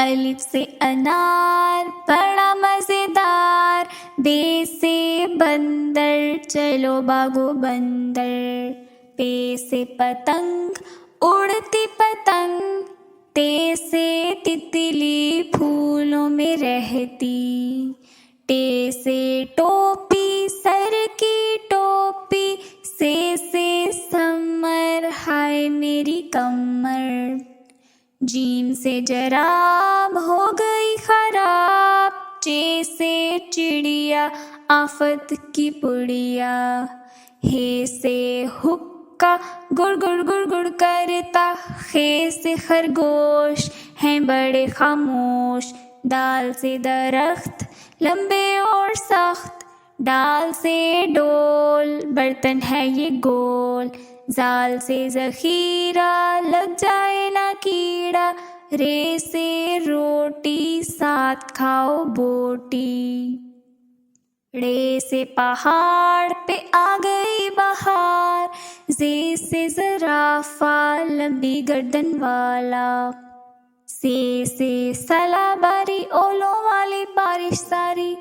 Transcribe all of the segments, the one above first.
الف سے انار بڑا مزیدار، بے سے بندر چلو باغو بندر، پے سے پتنگ اڑتی پتنگ، تے سے تتلی پھولوں میں رہتی، ٹے سے ٹوپی سر کی ٹوپی، سے سمر ہائے میری کمر، جیم سے جراب ہو گئی خراب، چے سے چڑیا آفت کی پڑیا، ہے سے حکا گڑ گڑ گڑ گڑ کرتا، خے سے خرگوش ہیں بڑے خاموش، دال سے درخت لمبے اور سخت، ڈال سے ڈول برتن ہے یہ گول، زال سے ذخیرہ لگ جائے نہ کیڑا، رے سے روٹی ساتھ کھاؤ بوٹی، ڑے سے پہاڑ پہ آ گئی بہار، زے سے زرافہ لمبی گردن والا، سے سلا باری اولوں والی بارش ساری،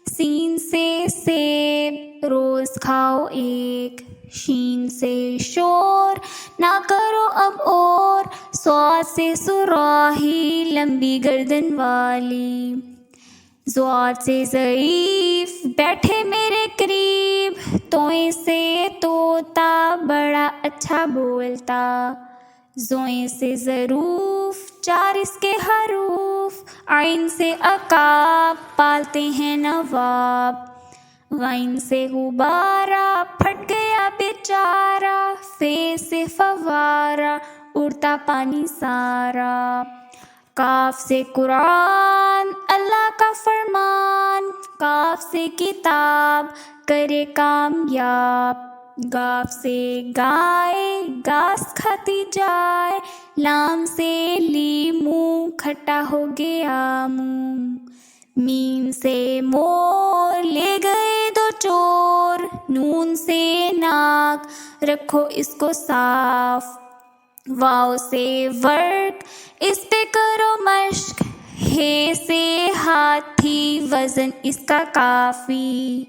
سین سے سیب روز کھاؤ ایک، شین سے شور نہ کرو اب اور، صاد سے صراحی لمبی گردن والی، ضاد سے ضعیف بیٹھے میرے قریب، توئیں سے طوطا بڑا اچھا بولتا، زوئیں سے ظروف چار اس کے حروف، عین سے عقاب پالتے ہیں نواب، غین سے غبارہ پھٹ گیا بیچارہ، فے سے فوارہ اڑتا پانی سارا، کاف سے قرآن اللہ کا فرمان، کاف سے کتاب کرے کامیاب، گاف سے گائے گھاس کھاتی جائے، لام سے لیموں کھٹا ہو گیا منہ، میم سے مور لے گئے دو چور، نون سے ناک رکھو اس کو صاف، واو سے ورق اس پہ کرو مشق، ہے سے ہاتھی وزن اس کا کافی،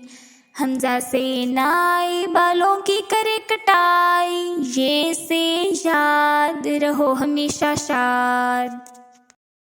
حمزہ سے نائی بالوں کی کرے کٹائی، یہ سے یاد رہو ہمیشہ شاد۔